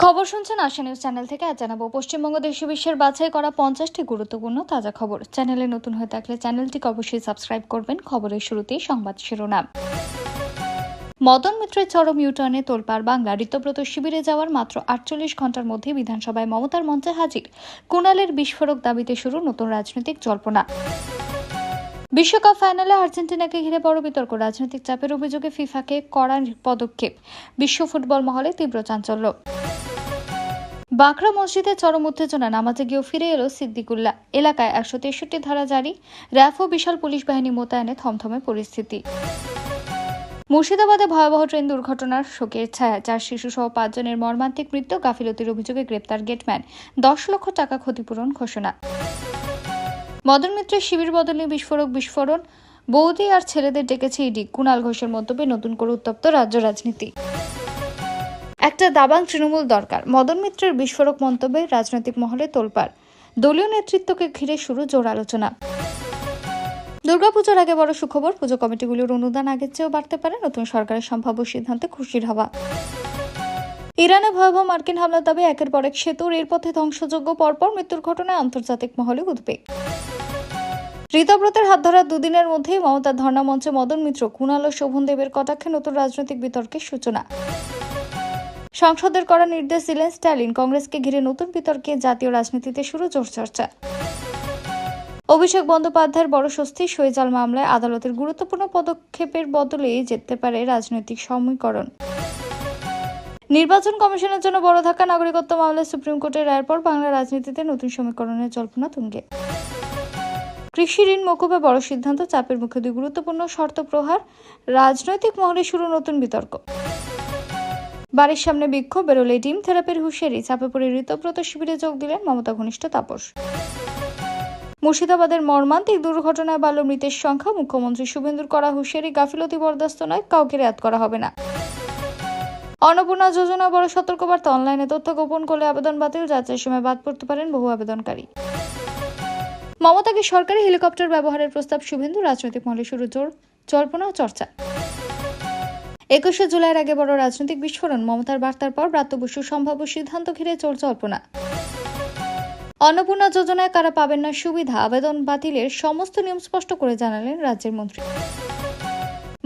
খবর শুনছেন আশা news channel থেকে। আজ জানাবো পশ্চিমবঙ্গ দেশ বিশ্বের বাছাই করা 50টি গুরুত্বপূর্ণ তাজা খবর। চ্যানেলে নতুন হয়ে থাকলে চ্যানেলটিকে অবশ্যই সাবস্ক্রাইব করবেন। খবরের শুরুতেই সংবাদ শিরোনাম। মদন মিত্রের চরম ইউটার্নে তোলপাড় বাংলা। ঋতব্রত শিবিরে যাওয়ার মাত্র 48 ঘন্টার মধ্যে বিধানসভায় মমতার মঞ্চে হাজির। কুণালের বিস্ফোরক দাবিতে শুরু নতুন রাজনৈতিক জল্পনা। বিশ্বকাপ ফাইনালে আর্জেন্টিনাকে ঘিরে বড় বিতর্ক। রাজনৈতিক চাপের অভিযোগে ফিফাকে কড়া পদক্ষেপ। বিশ্ব ফুটবল মহলে তীব্র চাঞ্চল্য। বাঁকড়া মসজিদে চরম উত্তেজনা। নামাজে গিয়েও ফিরে এলো সিদ্দিকুল্লাহ। এলাকায় 163 ধারা জারি। র্যাফ ও বিশাল পুলিশ বাহিনী মোতায়েনে থমথমে পরিস্থিতি। মুর্শিদাবাদে ভয়াবহ ট্রেন দুর্ঘটনার শোকের ছায়া। 4 শিশুসহ 5 জনের মর্মান্তিক মৃত্যু। গাফিলতির অভিযোগে গ্রেপ্তার গেটম্যান। 10 লক্ষ টাকা ক্ষতিপূরণ ঘোষণা। মদন মিত্রের শিবির বদলে বিস্ফোরণ। বৌদি আর ছেলেদের ডেকেছে ইডি। কুণাল ঘোষের মন্তব্যে নতুন করে উত্তপ্ত রাজ্য রাজনীতি। একটা দাবাং তৃণমূল দরকার। মদন মিত্রের বিস্ফোরক মন্তব্যে রাজনৈতিক মহলে তোলপাড়। দলীয় নেতৃত্বকে ঘিরে শুরু জোর আলোচনা। দুর্গাপুজোর আগে বড় সুখবর। পুজো কমিটিগুলোর অনুদান আগের চেয়েও বাড়তে পারে। নতুন সরকারের সম্ভাব্য সিদ্ধান্তে খুশির হাওয়া। ইরানে ভয়াবহ মার্কিন হামলার দাবি। একের পর এক সেতু রেলপথে ধ্বংসযজ্ঞ। পরপর মৃত্যুর ঘটনায় আন্তর্জাতিক মহলে উদ্বেগ। ঋতব্রতের হাত ধরার দুদিনের মধ্যেই মমতার ধর্ণা মঞ্চে মদন মিত্র। কুণাল ও শোভন দেবের কটাক্ষে নতুন রাজনৈতিক বিতর্কের সূচনা। সংসদের করা নির্দেশ দিলেন স্ট্যালিন। কংগ্রেসকে ঘিরে নতুন বিতর্কে জাতীয় রাজনীতিতে শুরু জোর চর্চা। অভিষেক বন্দ্যোপাধ্যায়ের বড় স্বস্তি। শৈজাল মামলায় আদালতের গুরুত্বপূর্ণ পদক্ষেপের বদলে যেতে পারে রাজনৈতিক সমীকরণ। নির্বাচন কমিশনের জন্য বড় ধাক্কা। নাগরিকত্ব মামলায় সুপ্রিম কোর্টের রায়ের পর বাংলা রাজনীতিতে নতুন সমীকরণের জল্পনা তুঙ্গে। কৃষি ঋণ মকুবে বড় সিদ্ধান্ত। চাপের মুখে 2 গুরুত্বপূর্ণ শর্ত প্রহার। রাজনৈতিক মহলে শুরু নতুন বিতর্ক। বাড়ির সামনে বিক্ষোভ। বেরোলে ডিম থেরাপির হুঁশিয়ারি। চাপে পড়ে ঋতব্রত শিবিরে যোগ দিলেন মমতা ঘনিষ্ঠ তাপস। মুর্শিদাবাদের মর্মান্তিক দুর্ঘটনায় বাড়ল মৃতের সংখ্যা। মুখ্যমন্ত্রী শুভেন্দুর করা হুঁশিয়ারি। গাফিলতি বরদাস্ত নয়, কাউকে রেয়াত করা হবে না। অন্নপূর্ণা যোজনা বড় সতর্কবার্তা। অনলাইনে তথ্য গোপন করলে আবেদন বাতিল। যাচাইয়ের সময় বাদ পড়তে পারেন বহু আবেদনকারী। মমতাকে সরকারি হেলিকপ্টার ব্যবহারের প্রস্তাব শুভেন্দু। রাজনৈতিক মহলে শুরু জোর জল্পনা ও চর্চা। 21শে জুলাইয়ের আগে বড় রাজনৈতিক বিস্ফোরণ। মমতার বার্তার পর ব্রাত্য বসুর সম্ভাব্য সিদ্ধান্ত ঘিরে জোর জল্পনা। অন্নপূর্ণা যোজনায় কারা পাবেন না সুবিধা। আবেদন বাতিলের সমস্ত নিয়ম স্পষ্ট করে জানালেন রাজ্যের মন্ত্রী।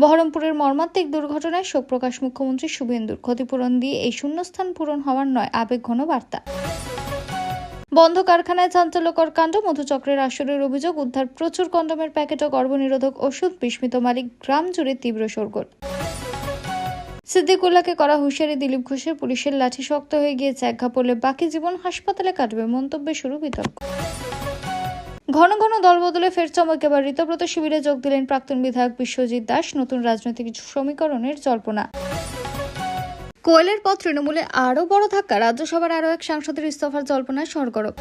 বহরমপুরের মর্মান্তিক দুর্ঘটনায় শোক প্রকাশ মুখ্যমন্ত্রী শুভেন্দুর। ক্ষতিপূরণ দিয়ে এই শূন্যস্থান পূরণ হওয়ার নয়, আবেগঘন বার্তা। বন্ধ কারখানায় চাঞ্চল্যকর কাণ্ড। মধুচক্রের আসরের অভিযোগ। উদ্ধার প্রচুর কন্ডোমের প্যাকেট ও গর্ভনিরোধক ওষুধ। বিস্মিত মালিক। গ্রাম জুড়ে তীব্র শোরগোল। সিদ্দিকুল্লাহকে করা হুঁশিয়ারি দিলীপ ঘোষের। পুলিশের লাঠি শক্ত হয়ে গিয়েছে। একঘা পড়লে বাকি জীবন হাসপাতালে কাটবে। মন্তব্যে শুরু বিতর্ক। ঘন ঘন দলবদলে ফের চমক। এবার ঋতব্রত শিবিরে যোগ দিলেন প্রাক্তন বিধায়ক বিশ্বজিৎ দাস। নতুন রাজনৈতিক সমীকরণের জল্পনা। কোয়েলের পর তৃণমূলে আরও বড় ধাক্কা। রাজ্যসভার আরও এক সাংসদের ইস্তফার জল্পনায় সরগরম।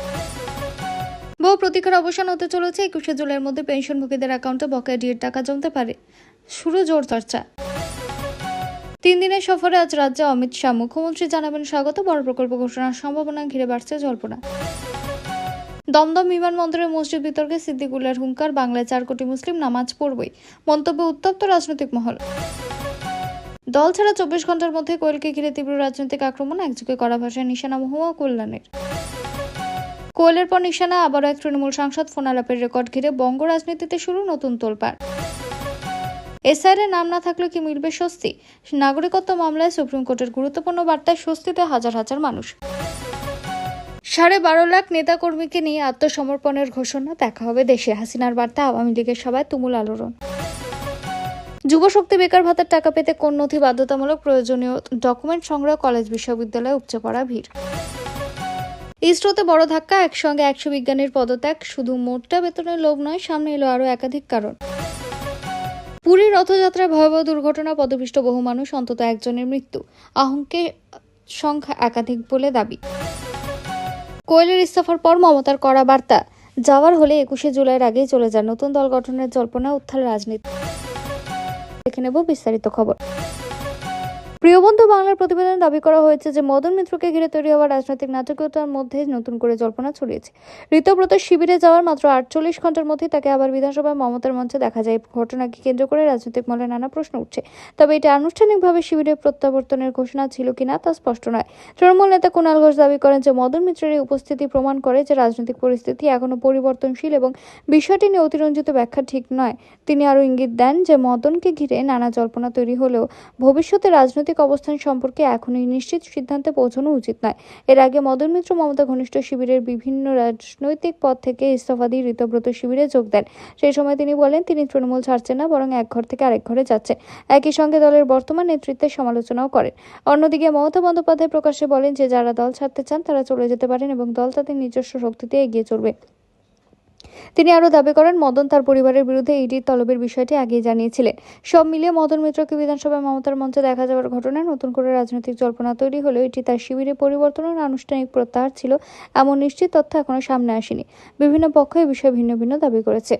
বহু প্রতীক্ষার অবসান হতে চলেছে। 21শে জুলাইয়ের মধ্যে পেনশনভোগীদের অ্যাকাউন্টে বকেয়া ডিএর টাকা জমতে পারে। শুরু জোর চর্চা। 3 দিনের সফরে আজ রাজ্যে অমিত শাহ। মুখ্যমন্ত্রী জানাবেন স্বাগত। বড় প্রকল্প ঘোষণার সম্ভাবনা ঘিরে বাড়ছে জল্পনা। দমদম বিমানবন্দরের মসজিদ বিতর্কে সিদ্দিকুল্লাহর হুঙ্কার। বাংলায় 4 কোটি মুসলিম নামাজ পড়বই। মন্তব্যে উত্তপ্ত রাজনৈতিক মহল। দল ছাড়া 24 ঘন্টার মধ্যে কোয়েলকে ঘিরে তীব্র রাজনৈতিক আক্রমণ। একযোগে কড়া ভাষায় নিশানা মহুয়া কল্যাণের। কোয়েলের পর নিশানা আবারও এক তৃণমূল সাংসদ। ফোন আলাপের রেকর্ড ঘিরে বঙ্গ রাজনীতিতে শুরু নতুন তোলপাড়। এসআইআর এর নাম না থাকলে কি মিলবে স্বস্তি। নাগরিকত্ব মামলায় সুপ্রিম কোর্টের গুরুত্বপূর্ণ বার্তায় স্বস্তিতে হাজার হাজার মানুষ। 12.5 লাখ নেতাকর্মীকে নিয়ে আত্মসমর্পণের ঘোষণা। দেখা হবে দেশে। হাসিনার বার্তা। আওয়ামী লীগের সভায় তুমুল আলোড়ন। যুবশক্তি বেকার ভাতার টাকা পেতে কোন নথি বাধ্যতামূলক। প্রয়োজনীয় ডকুমেন্ট সংগ্রহ। কলেজ বিশ্ববিদ্যালয়ে উপচে পড়া ভিড়। ইসরোতে বড় ধাক্কা। একসঙ্গে 100 বিজ্ঞানীর পদত্যাগ। শুধু মোটা বেতনের লোভ নয়, সামনে এলো আরও একাধিক কারণ। পুরীর রথযাত্রায় ভয়াবহ দুর্ঘটনা। পদপিষ্ট বহু মানুষ। অন্তত 1 জনের মৃত্যু। আহঙ্কের সংখ্যা একাধিক বলে দাবি। কোয়েলের ইস্তফার পর মমতার কড়া বার্তা। যাওয়ার হলে 21শে জুলাইয়ের আগেই চলে যান। নতুন দল গঠনের জল্পনা। উত্থাল রাজনীতি। দেখে নেব বিস্তারিত খবর। প্রিয় বন্ধু বাংলার প্রতিবেদনে দাবি করা হয়েছে যে মদন মিত্রকে ঘিরে তৈরি হওয়া রাজনৈতিক নাটকীয়তার মধ্যে নতুন করে জল্পনা ছড়িয়েছে। ঋতব্রত শিবিরে যাওয়ার মাত্র 48 ঘন্টার মধ্যেই তাকে আবার বিধানসভায় মমতার মঞ্চে দেখা যায়। ঘটনাকে কেন্দ্র করে রাজনৈতিক মহলে নানা প্রশ্ন উঠছে, তবে এটা আনুষ্ঠানিকভাবে শিবিরে প্রত্যাবর্তনের ঘোষণা ছিল কিনা তা স্পষ্ট নয়। তৃণমূল নেতা কুণাল ঘোষ দাবি করেন যে মদন মিত্রের এই উপস্থিতি প্রমাণ করে যে রাজনৈতিক পরিস্থিতি এখনো পরিবর্তনশীল এবং বিষয়টি নিয়ে অতিরঞ্জিত ব্যাখ্যা ঠিক নয়। তিনি আরও ইঙ্গিত দেন যে মদনকে ঘিরে নানা জল্পনা তৈরি হলেও ভবিষ্যতে রাজনৈতিক অবস্থান সম্পর্কে এখনই নিশ্চিত সিদ্ধান্তে পৌঁছানো উচিত নয়। এর আগে মদন মিত্র মমতা ঘনিষ্ঠ শিবিরের বিভিন্ন রাজনৈতিক পদ থেকে ইস্তফা দিয়ে ঋতব্রত শিবিরে যোগ দেন। সেই সময় তিনি বলেন তিনি তৃণমূল ছাড়ছেন না, বরং এক ঘর থেকে আরেক ঘরে যাচ্ছেন। একই সঙ্গে দলের বর্তমান নেতৃত্বের সমালোচনাও করেন। অন্যদিকে মমতা বন্দ্যোপাধ্যায় প্রকাশ্যে বলেন যে যারা দল ছাড়তে চান তারা চলে যেতে পারেন এবং দল তাদের নিজস্ব শক্তিতে এগিয়ে চলবে। তিনি আরও দাবি করেন মদন তার পরিবারের বিরুদ্ধে ইডির তলবের বিষয়টি আগেই জানিয়েছিলেন। সব মিলিয়ে মদন মিত্রকে বিধানসভায় মমতার মঞ্চে দেখা যাওয়ার ঘটনায় নতুন করে রাজনৈতিক জল্পনা তৈরি হলেও এটি তার শিবিরে পরিবর্তনের আনুষ্ঠানিক প্রত্যাহার ছিল এমন নিশ্চিত তথ্য এখনো সামনে আসেনি। বিভিন্ন পক্ষ এ বিষয়ে ভিন্ন ভিন্ন দাবি করেছে।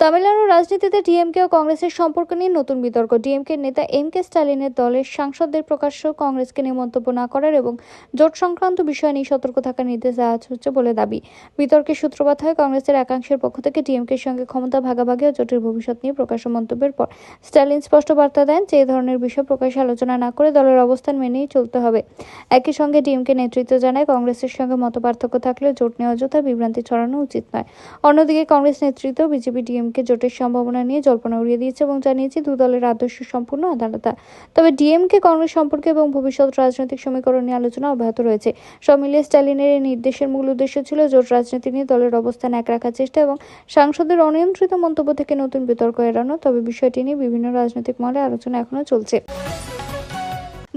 তামিলনাড়ুর রাজনীতিতে ডিএমকে ও কংগ্রেসের সম্পর্ক নিয়ে নতুন বিতর্ক। ডিএমকে নেতা এম.কে. স্ট্যালিনের দলের সাংসদদের প্রকাশ্য কংগ্রেসকে নিয়ে মন্তব্য না করার এবং জোট সংক্রান্ত বিষয় নিয়ে সতর্ক থাকার নির্দেশ দেওয়া হচ্ছে বলে দাবি। বিতর্কের সূত্রপাত হয় কংগ্রেসের একাংশের পক্ষ থেকে ডিএমকের সঙ্গে ক্ষমতা ভাগাভাগি ও জোটের ভবিষ্যৎ নিয়ে প্রকাশ্য মন্তব্যের পর স্ট্যালিন স্পষ্ট বার্তা দেন যে এই ধরনের বিষয় প্রকাশ্যে আলোচনা না করে দলের অবস্থান মেনেই চলতে হবে। একই সঙ্গে ডিএমকে নেতৃত্ব জানায় কংগ্রেসের সঙ্গে মতপার্থক্য থাকলেও জোট নিয়ে অযথা বিভ্রান্তি ছড়ানো উচিত নয়। অন্যদিকে কংগ্রেস নেতৃত্ব বিজেপি ডিএমকে জোটের সম্ভাবনা নিয়ে জল্পনা উড়িয়ে দিয়েছে এবং জানিয়েছে দু দলের আদর্শ সম্পূর্ণ আলাদা। তবে ডিএমকে কংগ্রেস সম্পর্কে এবং ভবিষ্যৎ রাজনৈতিক সমীকরণ নিয়ে আলোচনা অব্যাহত রয়েছে। সব মিলিয়ে স্ট্যালিনের এই নির্দেশের মূল উদ্দেশ্য ছিল জোট রাজনীতি নিয়ে দলের অবস্থান এক রাখার চেষ্টা এবং সাংসদের অনিয়ন্ত্রিত মন্তব্য থেকে নতুন বিতর্ক এড়ানো। তবে বিষয়টি নিয়ে বিভিন্ন রাজনৈতিক মহলে আলোচনা এখনো চলছে।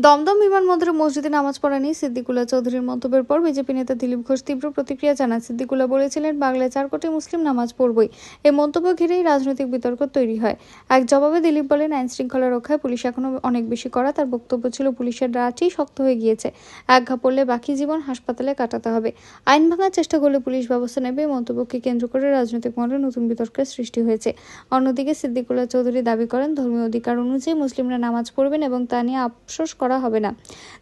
দমদম বিমানবন্দরে মসজিদে নামাজ পড়া নিয়ে সিদ্দিকুল্লাহ চৌধুরীর মন্তব্যের পর বিজেপি নেতা দিলীপ ঘোষ তীব্র প্রতিক্রিয়া জানান। সিদ্দিকুল্লাহ বলেছিলেন বাংলায় 4 কোটি মুসলিম নামাজ পড়বই। এই মন্তব্য ঘিরেই রাজনৈতিক বিতর্ক তৈরি হয়। এক জবাবে দিলীপ বলেন আইন শৃঙ্খলা রক্ষায় পুলিশ এখনো অনেক বেশি করা। তার বক্তব্য ছিল পুলিশের লাঠি শক্ত হয়ে গিয়েছে, এক ঘা পড়লে বাকি জীবন হাসপাতালে কাটাতে হবে। আইন ভাঙার চেষ্টা করলে পুলিশ ব্যবস্থা নেবে। এই মন্তব্যকে কেন্দ্র করে রাজনৈতিক মহলে নতুন বিতর্কের সৃষ্টি হয়েছে। অন্যদিকে সিদ্দিকুল্লাহ চৌধুরী দাবি করেন ধর্মীয় অধিকার অনুযায়ী মুসলিমরা নামাজ পড়বেন এবং তা নিয়ে আফসোস করা হবে না।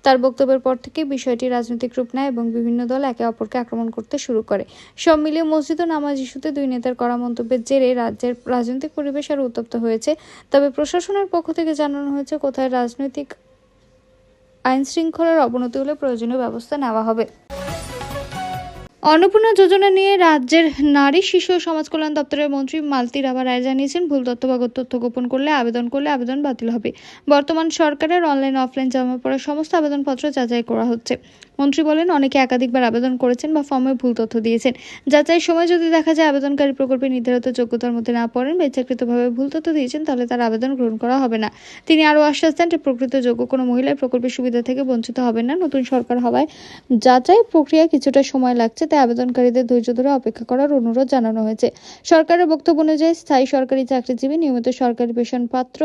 তার বক্তব্যের পর থেকে বিষয়টি রাজনৈতিক রূপ নেয় এবং বিভিন্ন দল একে অপরকে আক্রমণ করতে শুরু করে। সব মিলিয়ে মসজিদ ও নামাজ ইস্যুতে দুই নেতার করা মন্তব্যের জেরে রাজ্যের রাজনৈতিক পরিবেশ আরও উত্তপ্ত হয়েছে। তবে প্রশাসনের পক্ষ থেকে জানানো হয়েছে কোথায় রাজনৈতিক আইন শৃঙ্খলার অবনতি হলে প্রয়োজনীয় ব্যবস্থা নেওয়া হবে। অন্নপূর্ণা যোজনা নিয়ে রাজ্যের নারী শিশু ও সমাজ কল্যাণ দপ্তরের মন্ত্রী মালতী রাভা রায় জানিয়েছেন ভুল তথ্য বা তথ্য গোপন করলে আবেদন বাতিল হবে। বর্তমান সরকারের অনলাইন অফলাইন জমা পড়া সমস্ত আবেদনপত্র যাচাই করা হচ্ছে। মন্ত্রী বলেন অনেকে একাধিকবার আবেদন করেছেন বা ফর্মে ভুল তথ্য দিয়েছেন। যাচাইয়ের সময় যদি দেখা যায় আবেদনকারী প্রকল্পে নির্ধারিত যোগ্যতার মধ্যে না পড়েন বা ইচ্ছাকৃতভাবে ভুল তথ্য দিয়েছেন তাহলে তার আবেদন গ্রহণ করা হবে না। তিনি আরও আশ্বাস দেন যে প্রকৃত যোগ্য কোনো মহিলা প্রকল্পের সুবিধা থেকে বঞ্চিত হবেন না। নতুন সরকার হওয়ায় যাচাই প্রক্রিয়া কিছুটা সময় লাগছে, তাই আবেদনকারীদের ধৈর্য ধরে অপেক্ষা করার অনুরোধ জানানো হয়েছে। সরকারের বক্তব্য অনুযায়ী স্থায়ী সরকারি চাকরিজীবী, নিয়মিত সরকারি পেনশন পাত্র,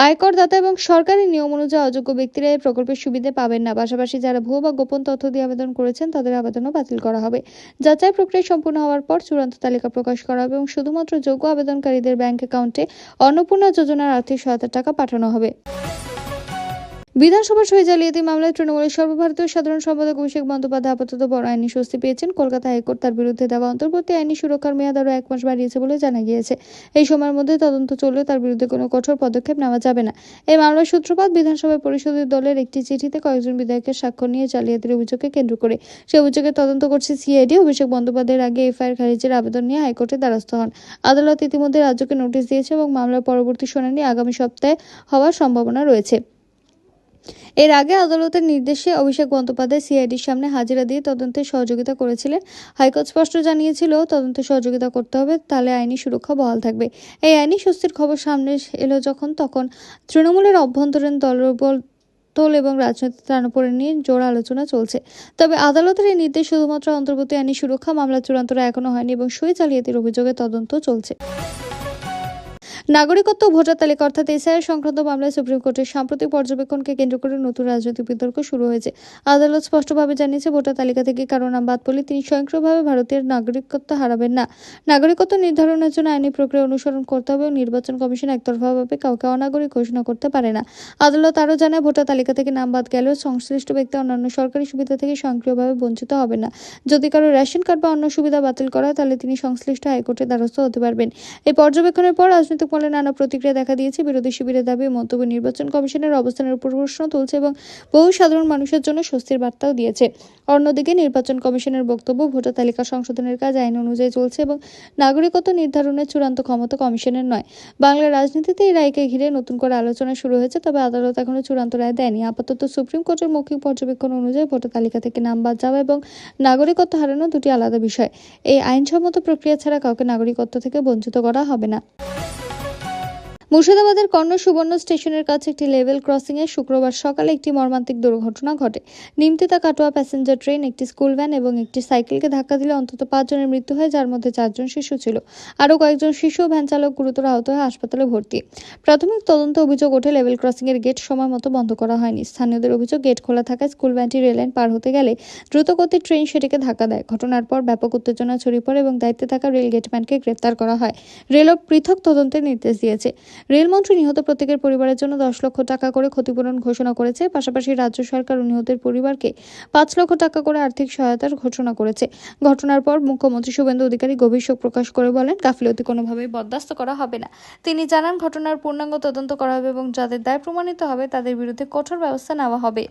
আয়করদাতা এবং সরকারি নিয়ম অনুযায়ী অযোগ্য ব্যক্তিরা এই প্রকল্পের সুবিধা পাবেন না। পাশাপাশি যারা ভুয়ো বা গোপন তথ্য দিয়ে আবেদন করেছেন তাদের আবেদনও বাতিল করা হবে। যাচাই প্রক্রিয়া সম্পূর্ণ হওয়ার পর চূড়ান্ত তালিকা প্রকাশ করা হবে এবং শুধুমাত্র যোগ্য আবেদনকারীদের ব্যাংক অ্যাকাউন্টে অন্নপূর্ণা যোজনার আর্থিক সহায়তার টাকা পাঠানো হবে। বিধানসভা সই জালিয়াতি মামলায় তৃণমূলের সর্বভারতীয় সাধারণ সম্পাদক অভিষেক বন্দ্যোপাধ্যায় আপাতত বড় আইনি স্বস্তি পেয়েছেন। কলকাতা হাইকোর্ট তার বিরুদ্ধে দেওয়া অন্তর্বর্তী আইনি সুরক্ষার মেয়াদ আরও 1 মাস বাড়িয়েছে বলে জানা গিয়েছে। এই সময়ের মধ্যে তদন্ত চললেও তার বিরুদ্ধে কোনো কঠোর পদক্ষেপ নেওয়া যাবে না। এই মামলার সূত্রপাত বিধানসভায় পরিষদের দলের একটি চিঠিতে কয়েকজন বিধায়কের স্বাক্ষর নিয়ে জালিয়াতির অভিযোগকে কেন্দ্র করে। সে অভিযোগের তদন্ত করছে সিআইডি। অভিষেক বন্দ্যোপাধ্যায়ের আগে এফআইআর খারিজের আবেদন নিয়ে হাইকোর্টের দ্বারস্থ হন। আদালত ইতিমধ্যে রাজ্যকে নোটিশ দিয়েছে এবং মামলার পরবর্তী শুনানি আগামী সপ্তাহে হওয়ার সম্ভাবনা রয়েছে। এর আগে আদালতের নির্দেশে অভিষেক বন্দ্যোপাধ্যায় সিআইডির সামনে হাজিরা দিয়ে তদন্তে সহযোগিতা করেছিলেন। হাইকোর্ট স্পষ্ট জানিয়েছিল তদন্তে সহযোগিতা করতে হবে, তাহলে আইনি সুরক্ষা বহাল থাকবে। এই আইনি স্বস্তির খবর সামনে এলো তখন তৃণমূলের অভ্যন্তরীণ দল এবং রাজনৈতিক টানাপোড়েন নিয়ে জোর আলোচনা চলছে। তবে আদালতের এই নির্দেশ শুধুমাত্র অন্তর্বর্তী আইনি সুরক্ষা, মামলা চূড়ান্ত রায় এখনো হয়নি এবং সই জালিয়াতির অভিযোগে তদন্ত চলছে। নাগরিকত্ব ও ভোটার তালিকা অর্থাৎ এসআইআর সংক্রান্ত মামলায় সুপ্রিম কোর্টের সাম্প্রতিক পর্যবেক্ষণকে কেন্দ্র করে নতুন রাজনৈতিক বিতর্ক শুরু হয়েছে। আদালত স্পষ্টভাবে জানিয়েছে, ভোটার তালিকা থেকে কারো নাম বাদ পড়লে তিনি স্বয়ংক্রিয়ভাবে ভারতীয় নাগরিকত্ব হারাবেন না। নাগরিকত্ব নির্ধারণের জন্য আইনি প্রক্রিয়া অনুসরণ করতে হবে এবং নির্বাচন কমিশন একতরফাভাবে কাউকে অনাগরিক ঘোষণা করতে পারে না। আদালত আরও জানায়, ভোটার তালিকা থেকে নাম বাদ গেলেও সংশ্লিষ্ট ব্যক্তি অন্যান্য সরকারি সুবিধা থেকে স্বয়ংক্রিয়ভাবে বঞ্চিত হবে না। যদি কারো রেশন কার্ড বা অন্য সুবিধা বাতিল করা হয়, তাহলে তিনি সংশ্লিষ্ট হাইকোর্টের দ্বারস্থ হতে পারবেন। এই পর্যবেক্ষণের পর রাজনৈতিক মহলে নানা প্রতিক্রিয়া দেখা দিয়েছে। বিরোধী শিবিরের দাবি, মন্তব্য নির্বাচন কমিশনের অবস্থানের উপর প্রশ্ন তুলছে এবং বহু সাধারণ মানুষের জন্য স্বস্তির বার্তাও দিয়েছে। অন্যদিকে নির্বাচন কমিশনের বক্তব্য, ভোটার তালিকা সংশোধনের কাজ আইন অনুযায়ী চলছে এবং নাগরিকত্ব নির্ধারণের চূড়ান্ত ক্ষমতা কমিশনের নয়। বাংলার রাজনীতিতে এই রায়কে ঘিরে নতুন করে আলোচনা শুরু হয়েছে, তবে আদালত এখনো চূড়ান্ত রায় দেয়নি। আপাতত সুপ্রিম কোর্টের মৌখিক পর্যবেক্ষণ অনুযায়ী ভোটার তালিকা থেকে নাম বাদ যাওয়া এবং নাগরিকত্ব হারানো দুটি আলাদা বিষয়। এই আইনসম্মত প্রক্রিয়া ছাড়া কাউকে নাগরিকত্ব থেকে বঞ্চিত করা হবে না। মুর্শিদাবাদের কর্ণ সুবর্ণ স্টেশনের কাছে একটি লেভেল ক্রসিংয়ে শুক্রবার সকালে একটি মর্মান্তিক দুর্ঘটনা ঘটে। নিমতিতা কাটোয়া প্যাসেঞ্জার ট্রেন একটি স্কুল ভ্যান এবং একটি সাইকেলকে ধাক্কা দিলে অন্তত 5 জনের মৃত্যু হয়, যার মধ্যে 4 জন শিশু ছিল। আরও কয়েকজন শিশু ও ভ্যান চালক গুরুতর আহত হয়ে হাসপাতালে ভর্তি। প্রাথমিক তদন্তে অভিযোগ ওঠে, লেভেল ক্রসিংয়ের গেট সময় মতো বন্ধ করা হয়নি। স্থানীয়দের অভিযোগ, গেট খোলা থাকায় স্কুল ভ্যানটি রেললাইন পার হতে গেলে দ্রুতগতির ট্রেন সেটিকে ধাক্কা দেয়। ঘটনার পর ব্যাপক উত্তেজনা ছড়িয়ে পড়ে এবং দায়িত্বে থাকা রেল গেটম্যানকে গ্রেপ্তার করা হয়। রেলও পৃথক তদন্তের নির্দেশ দিয়েছে। রেলমন্ত্রী নিহত প্রত্যেকের পরিবারের জন্য 10 লক্ষ টাকা করে ক্ষতিপূরণ ঘোষণা করেছে। পাশাপাশি রাজ্য সরকার নিহতের পরিবারকে 5 লক্ষ টাকা করে আর্থিক সহায়তার ঘোষণা করেছে। ঘটনার পর মুখ্যমন্ত্রী শুভেন্দু অধিকারী গভীর শোক প্রকাশ করে বলেন, গাফিলতি কোনোভাবেই বরদাস্ত করা হবে না। তিনি জানান, ঘটনার পূর্ণাঙ্গ তদন্ত করা হবে এবং যাদের দায় প্রমাণিত হবে তাদের বিরুদ্ধে কঠোর ব্যবস্থা নেওয়া হবে।